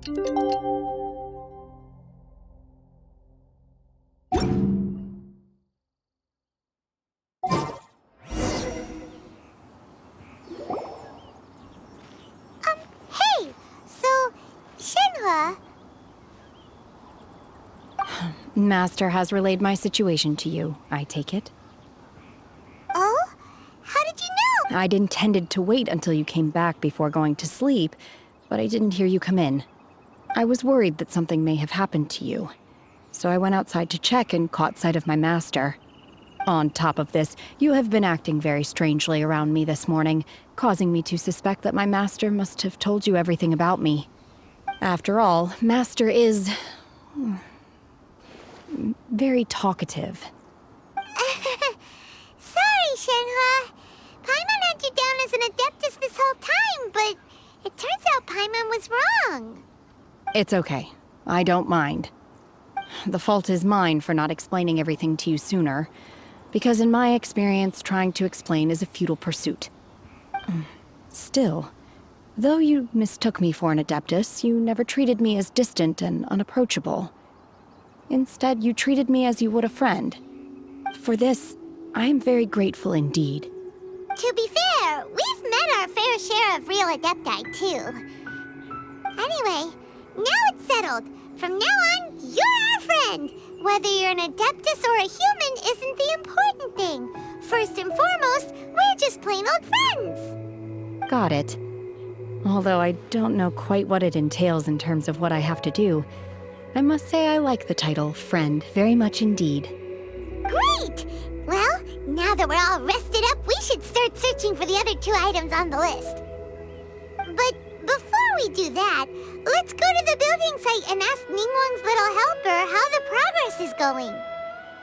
Hey! So, Shenhua... Master has relayed my situation to you, I take it. Oh? How did you know? I'd intended to wait until you came back before going to sleep, but I didn't hear you come in. I was worried that something may have happened to you, so I went outside to check and caught sight of my master. On top of this, you have been acting very strangely around me this morning, causing me to suspect that my master must have told you everything about me. After all, Master is... very talkative. Sorry, Shenhua. Paimon had you down as an Adeptus this whole time, but it turns out Paimon was wrong. It's okay. I don't mind. The fault is mine for not explaining everything to you sooner, because in my experience, trying to explain is a futile pursuit. Still, though you mistook me for an Adeptus, you never treated me as distant and unapproachable. Instead, you treated me as you would a friend. For this, I am very grateful indeed. To be fair, we've met our fair share of real Adepti, too. Anyway, now it's settled. From now on, you're our friend. Whether you're an Adeptus or a human isn't the important thing. First and foremost, we're just plain old friends. Got it. Although I don't know quite what it entails in terms of what I have to do, I must say I like the title Friend very much indeed. Great! Well, now that we're all rested up, we should start searching for the other 2 items on the list. But before we do that, let's go to the building site and ask Ningguang's little helper how the progress is going.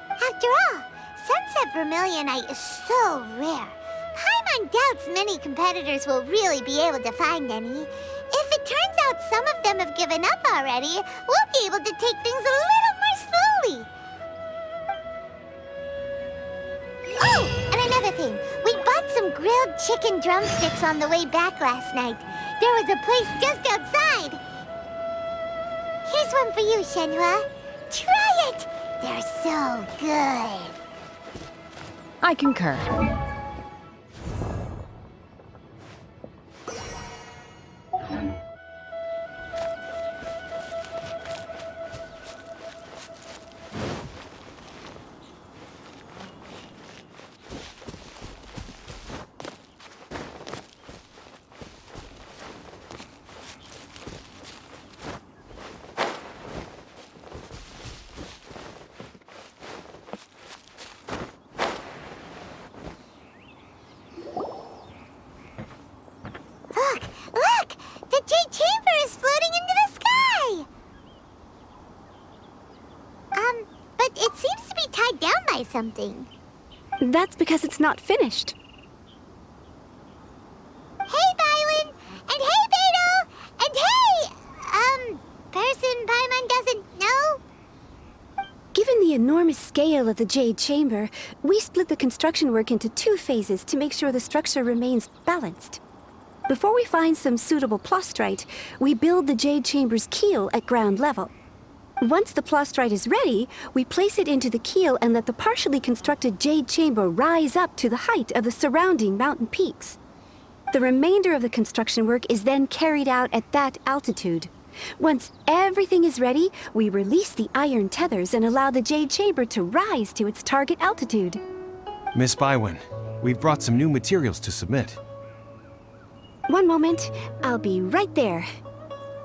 After all, Sunset Vermilionite is so rare. Paimon doubts many competitors will really be able to find any. If it turns out some of them have given up already, we'll be able to take things a little more slowly. Oh, and another thing. We bought some grilled chicken drumsticks on the way back last night. There was a place just outside. Here's one for you, Shenhua. Try it! They're so good. I concur. Look! The Jade Chamber is floating into the sky! But it seems to be tied down by something. That's because it's not finished. Hey, Bywin! And hey, Beto! And hey! Person Paimon doesn't know? Given the enormous scale of the Jade Chamber, we split the construction work into 2 phases to make sure the structure remains balanced. Before we find some suitable plastrite, we build the Jade Chamber's keel at ground level. Once the plastrite is ready, we place it into the keel and let the partially constructed Jade Chamber rise up to the height of the surrounding mountain peaks. The remainder of the construction work is then carried out at that altitude. Once everything is ready, we release the iron tethers and allow the Jade Chamber to rise to its target altitude. Miss Bywin, we've brought some new materials to submit. One moment, I'll be right there.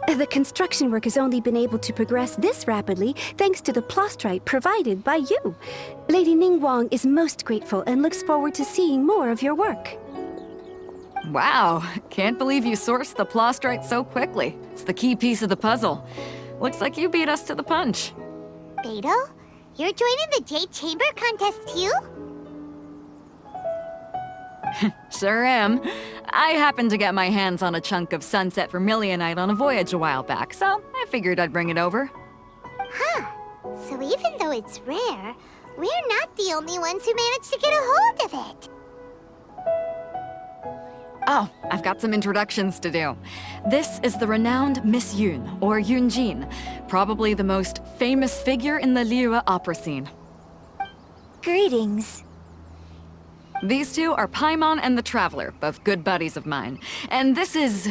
The construction work has only been able to progress this rapidly thanks to the plastrite provided by you. Lady Ningguang is most grateful and looks forward to seeing more of your work. Wow, can't believe you sourced the plastrite so quickly. It's the key piece of the puzzle. Looks like you beat us to the punch. Beto? You're joining the Jade Chamber contest too? Sure am. I happened to get my hands on a chunk of Sunset Vermilionite on a voyage a while back, so I figured I'd bring it over. Huh. So even though it's rare, we're not the only ones who managed to get a hold of it. Oh, I've got some introductions to do. This is the renowned Miss Yoon, or Yoonjin, probably the most famous figure in the Liyue opera scene. Greetings. These two are Paimon and the Traveler, both good buddies of mine. And this is...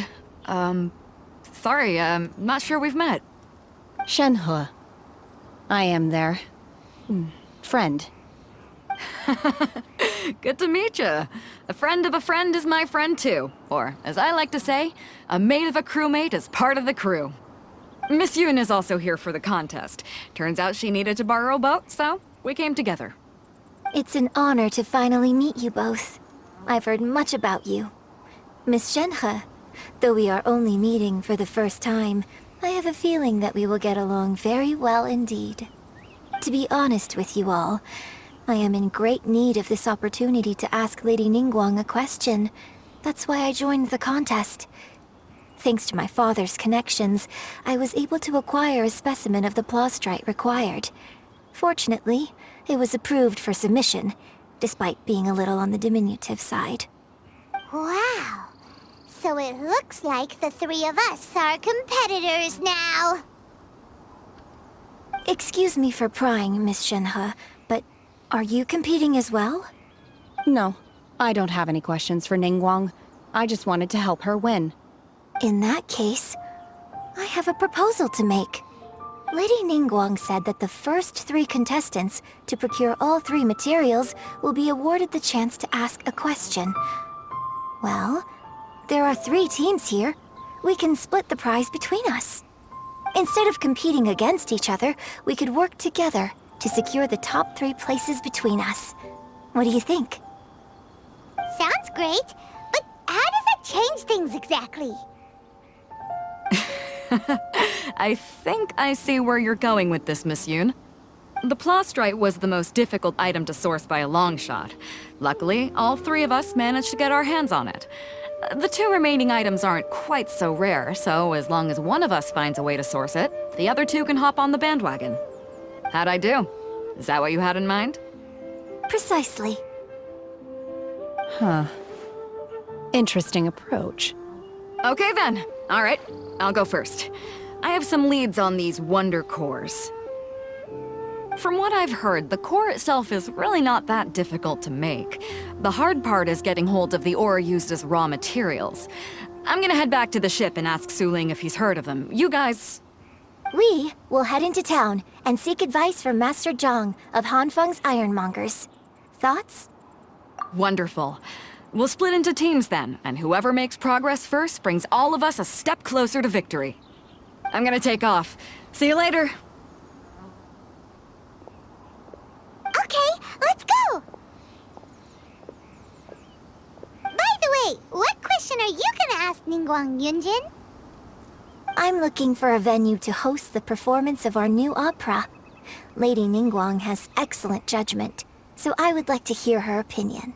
sorry, not sure we've met. Shenhe. I am their... friend. Good to meet you. A friend of a friend is my friend too. Or, as I like to say, a mate of a crewmate is part of the crew. Miss Yoon is also here for the contest. Turns out she needed to borrow a boat, so we came together. It's an honor to finally meet you both. I've heard much about you. Miss Shenhe, though we are only meeting for the first time, I have a feeling that we will get along very well indeed. To be honest with you all, I am in great need of this opportunity to ask Lady Ningguang a question. That's why I joined the contest. Thanks to my father's connections, I was able to acquire a specimen of the plastrite required. Fortunately, it was approved for submission, despite being a little on the diminutive side. Wow. So it looks like the three of us are competitors now. Excuse me for prying, Miss Shenhe, but are you competing as well? No, I don't have any questions for Ningguang. I just wanted to help her win. In that case, I have a proposal to make. Lady Ningguang said that the first 3 contestants to procure all 3 materials will be awarded the chance to ask a question. Well, there are 3 teams here. We can split the prize between us. Instead of competing against each other, we could work together to secure the top 3 places between us. What do you think? Sounds great, but how does that change things exactly? I think I see where you're going with this, Miss Yoon. The plastrite was the most difficult item to source by a long shot. Luckily, all 3 of us managed to get our hands on it. The 2 remaining items aren't quite so rare, so as long as one of us finds a way to source it, the other 2 can hop on the bandwagon. How'd I do? Is that what you had in mind? Precisely. Huh. Interesting approach. Okay then. All right, I'll go first. I have some leads on these wonder cores. From what I've heard, the core itself is really not that difficult to make. The hard part is getting hold of the ore used as raw materials. I'm gonna head back to the ship and ask Suling if he's heard of them. You guys... We will head into town and seek advice from Master Zhang of Hanfeng's Ironmongers. Thoughts? Wonderful. We'll split into teams then, and whoever makes progress first brings all of us a step closer to victory. I'm gonna take off. See you later. Okay, let's go! By the way, what question are you gonna ask Ningguang Yunjin? I'm looking for a venue to host the performance of our new opera. Lady Ningguang has excellent judgment, so I would like to hear her opinion.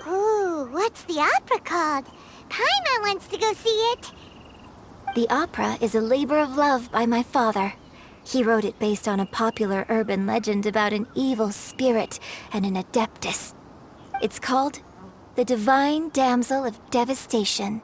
Ooh, what's the opera called? Paimon wants to go see it. The opera is a labor of love by my father. He wrote it based on a popular urban legend about an evil spirit and an adeptus. It's called The Divine Damsel of Devastation.